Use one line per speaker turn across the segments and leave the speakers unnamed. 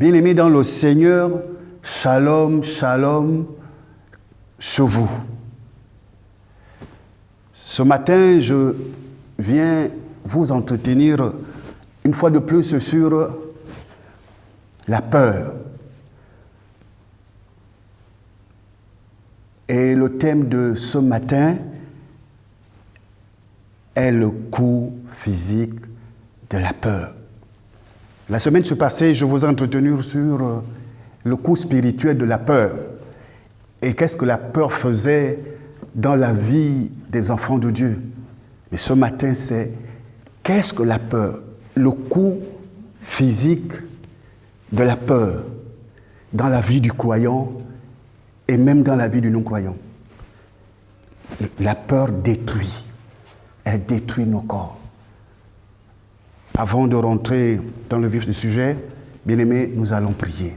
Bien-aimés dans le Seigneur, shalom, shalom sur vous. Ce matin, je viens vous entretenir une fois de plus sur la peur. Et le thème de ce matin est le coût physique de la peur. La semaine passée, je vous ai entretenu sur le coût spirituel de la peur. Et qu'est-ce que la peur faisait dans la vie des enfants de Dieu. Mais ce matin, c'est qu'est-ce que la peur? Le coût physique de la peur dans la vie du croyant et même dans la vie du non-croyant. La peur détruit. Elle détruit nos corps. Avant de rentrer dans le vif du sujet, bien-aimés, nous allons prier.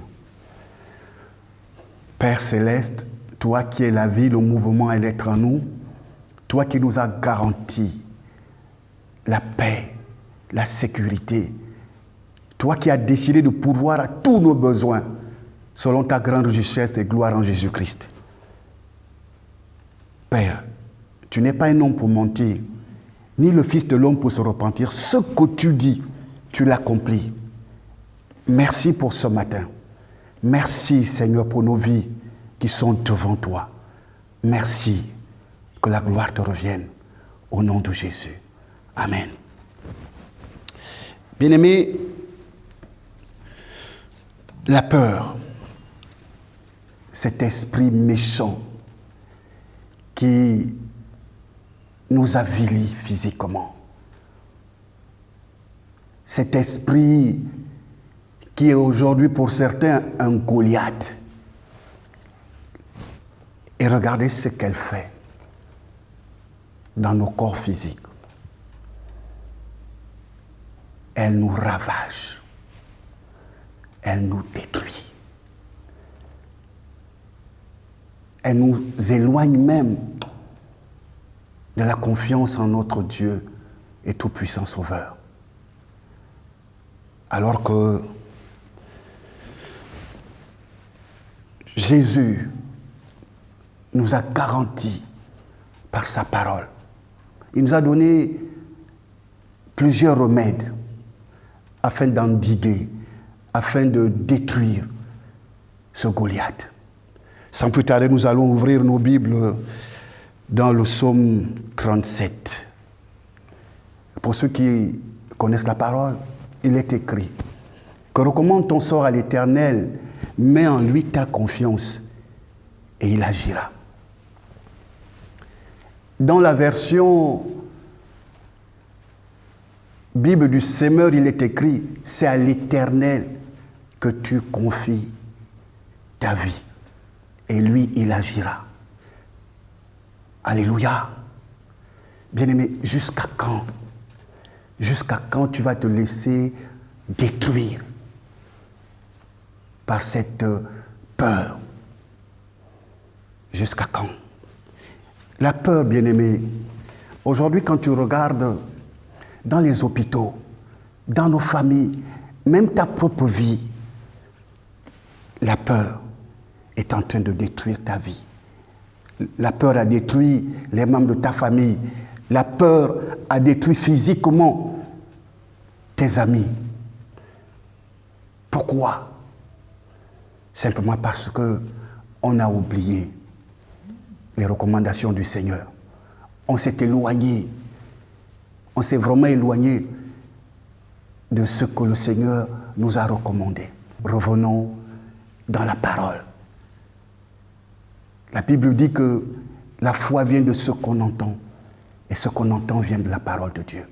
Père céleste, toi qui es la vie, le mouvement et l'être en nous, toi qui nous as garanti la paix, la sécurité, toi qui as décidé de pourvoir à tous nos besoins selon ta grande richesse et gloire en Jésus-Christ. Père, tu n'es pas un homme pour mentir, ni le Fils de l'homme pour se repentir. Ce que tu dis, tu l'accomplis. Merci pour ce matin. Merci, Seigneur, pour nos vies qui sont devant toi. Merci. Que la gloire te revienne. Au nom de Jésus. Amen. Bien-aimés, la peur, cet esprit méchant qui nous avilit physiquement. Cet esprit qui est aujourd'hui pour certains un Goliath. Et regardez ce qu'elle fait dans nos corps physiques. Elle nous ravage. Elle nous détruit. Elle nous éloigne même de la confiance en notre Dieu et tout-puissant Sauveur. Alors que Jésus nous a garanti par sa parole. Il nous a donné plusieurs remèdes afin d'endiguer, afin de détruire ce Goliath. Sans plus tarder, nous allons ouvrir nos Bibles dans le psaume 37. Pour ceux qui connaissent la parole, il est écrit que recommande ton sort à l'Éternel, mets en lui ta confiance et il agira. Dans la version Bible du Semeur, il est écrit, c'est à l'Éternel que tu confies ta vie et lui, il agira. Alléluia. Bien-aimé, jusqu'à quand? Jusqu'à quand tu vas te laisser détruire par cette peur? Jusqu'à quand? La peur, bien-aimé, aujourd'hui quand tu regardes dans les hôpitaux, dans nos familles, même ta propre vie, la peur est en train de détruire ta vie. La peur a détruit les membres de ta famille. La peur a détruit physiquement tes amis. Pourquoi? Simplement parce qu'on a oublié les recommandations du Seigneur. On s'est éloigné. On s'est vraiment éloigné de ce que le Seigneur nous a recommandé. Revenons dans la parole. La Bible dit que la foi vient de ce qu'on entend. Et ce qu'on entend vient de la parole de Dieu.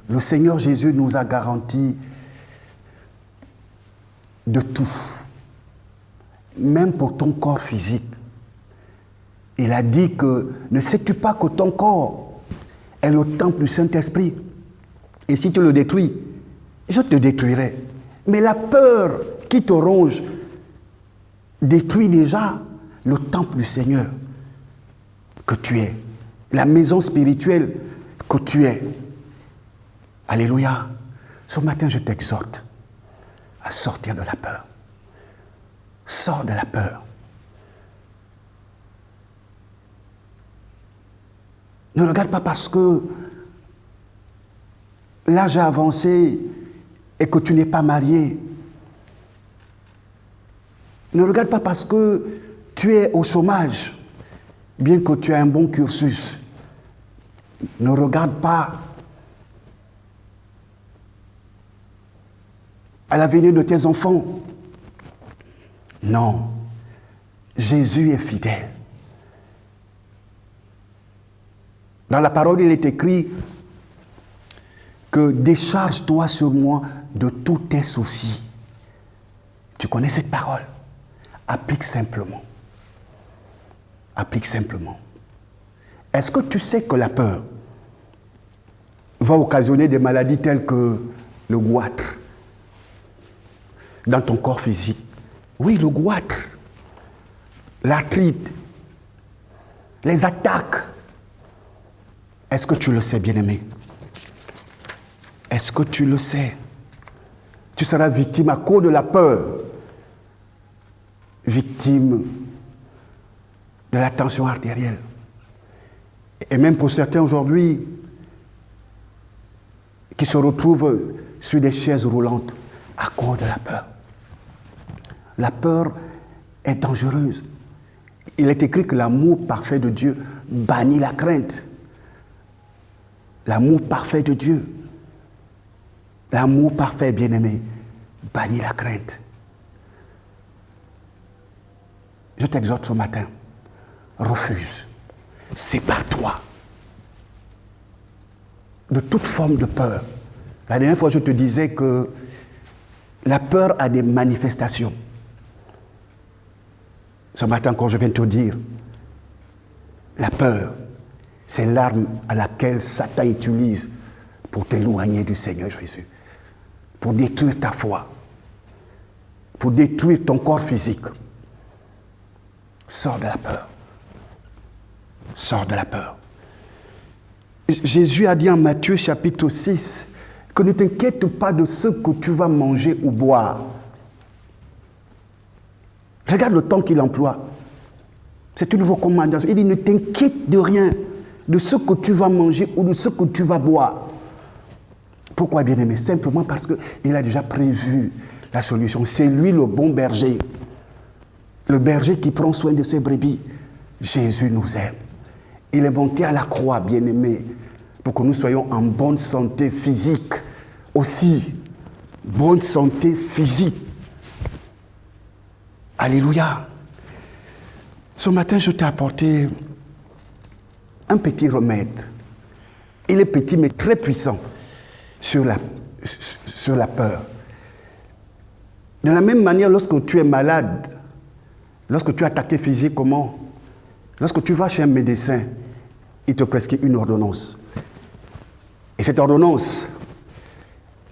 Le Seigneur Jésus nous a garanti de tout. Même pour ton corps physique. Il a dit que ne sais-tu pas que ton corps est le temple du Saint-Esprit? Et si tu le détruis, je te détruirai. Mais la peur qui te ronge détruit déjà le temple du Seigneur que tu es, la maison spirituelle que tu es. Alléluia. Ce matin, je t'exhorte à sortir de la peur. Sors de la peur. Ne regarde pas parce que l'âge a avancé et que tu n'es pas marié. Ne regarde pas parce que tu es au chômage, bien que tu aies un bon cursus. Ne regarde pas à l'avenir de tes enfants. Non, Jésus est fidèle. Dans la parole, il est écrit que décharge-toi sur moi de tous tes soucis. Tu connais cette parole? Applique simplement. Applique simplement. Est-ce que tu sais que la peur va occasionner des maladies telles que le goitre dans ton corps physique? Oui, le goitre, l'arthrite, les attaques. Est-ce que tu le sais, bien-aimé? Est-ce que tu le sais? Tu seras victime à cause de la peur, victime de la tension artérielle. Et même pour certains aujourd'hui, qui se retrouvent sur des chaises roulantes à cause de la peur. La peur est dangereuse. Il est écrit que l'amour parfait de Dieu bannit la crainte. L'amour parfait de Dieu, l'amour parfait, bien-aimé, bannit la crainte. Je t'exhorte ce matin, refuse, sépare-toi de toute forme de peur. La dernière fois, je te disais que la peur a des manifestations. Ce matin encore, je viens te dire, la peur, c'est l'arme à laquelle Satan utilise pour t'éloigner du Seigneur Jésus, pour détruire ta foi, pour détruire ton corps physique. Sors de la peur. Sors de la peur. Jésus a dit en Matthieu chapitre 6 que ne t'inquiète pas de ce que tu vas manger ou boire. Regarde le temps qu'il emploie. C'est une recommandation. Il dit ne t'inquiète de rien, de ce que tu vas manger ou de ce que tu vas boire. Pourquoi, bien-aimé? Simplement parce qu'il a déjà prévu la solution. C'est lui le bon berger. Le berger qui prend soin de ses brebis. Jésus nous aime. Il est monté à la croix, bien-aimé, pour que nous soyons en bonne santé physique aussi. Bonne santé physique. Alléluia. Ce matin, je t'ai apporté un petit remède. Il est petit, mais très puissant sur la peur. De la même manière, lorsque tu es malade, lorsque tu es attaqué physiquement, lorsque tu vas chez un médecin, il te prescrit une ordonnance. Et cette ordonnance,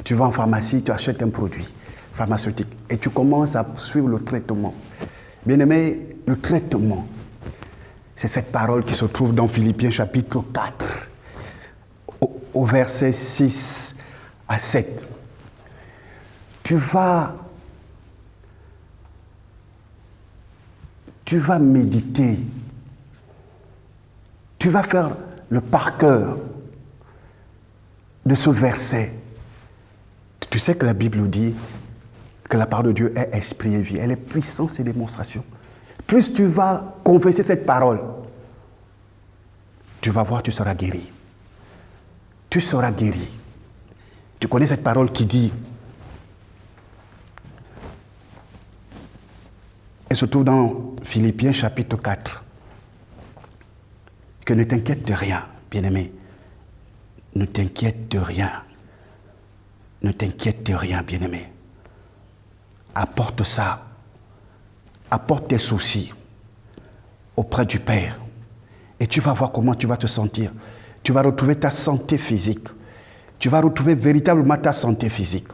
tu vas en pharmacie, tu achètes un produit pharmaceutique et tu commences à suivre le traitement. Bien-aimé, le traitement, c'est cette parole qui se trouve dans Philippiens chapitre 4, au verset 6 à 7. Tu vas méditer. Tu vas faire le par cœur de ce verset. Tu sais que la Bible dit que la parole de Dieu est esprit et vie. Elle est puissance et démonstration. Plus tu vas confesser cette parole, tu vas voir, tu seras guéri. Tu seras guéri. Tu connais cette parole qui dit, elle se trouve dans Philippiens chapitre 4, que ne t'inquiète de rien, bien-aimé. Ne t'inquiète de rien. Ne t'inquiète de rien, bien-aimé. Apporte ça. Apporte tes soucis auprès du Père. Et tu vas voir comment tu vas te sentir. Tu vas retrouver ta santé physique. Tu vas retrouver véritablement ta santé physique.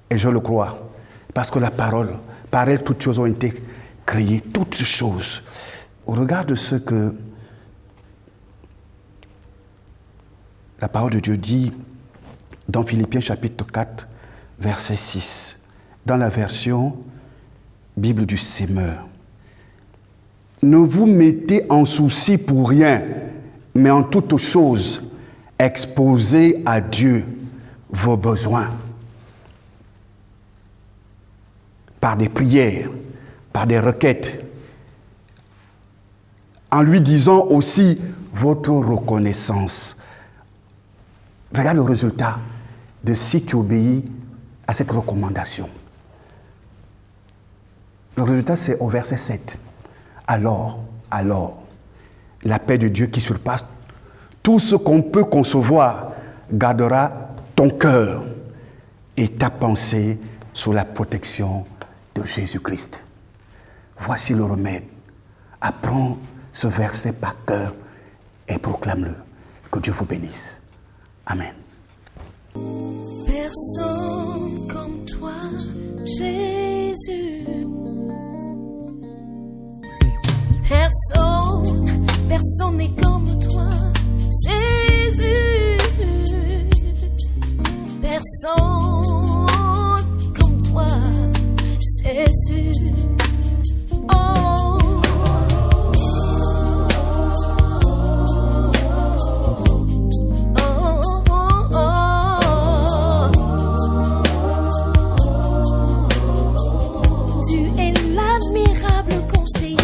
Et je le crois. Parce que la parole, par elle, toutes choses ont été créées. Toutes choses. Regarde ce que la parole de Dieu dit dans Philippiens chapitre 4, verset 6. dans la version Bible du Semeur. Ne vous mettez en souci pour rien, mais en toutes choses, exposez à Dieu vos besoins. Par des prières, par des requêtes, en lui disant aussi votre reconnaissance. Regarde le résultat de si tu obéis à cette recommandation. Le résultat, c'est au verset 7. Alors, la paix de Dieu qui surpasse tout ce qu'on peut concevoir gardera ton cœur et ta pensée sous la protection de Jésus-Christ. Voici le remède. Apprends ce verset par cœur et proclame-le. Que Dieu vous bénisse. Amen.
Personne comme toi, Jésus. Personne n'est comme toi, Jésus.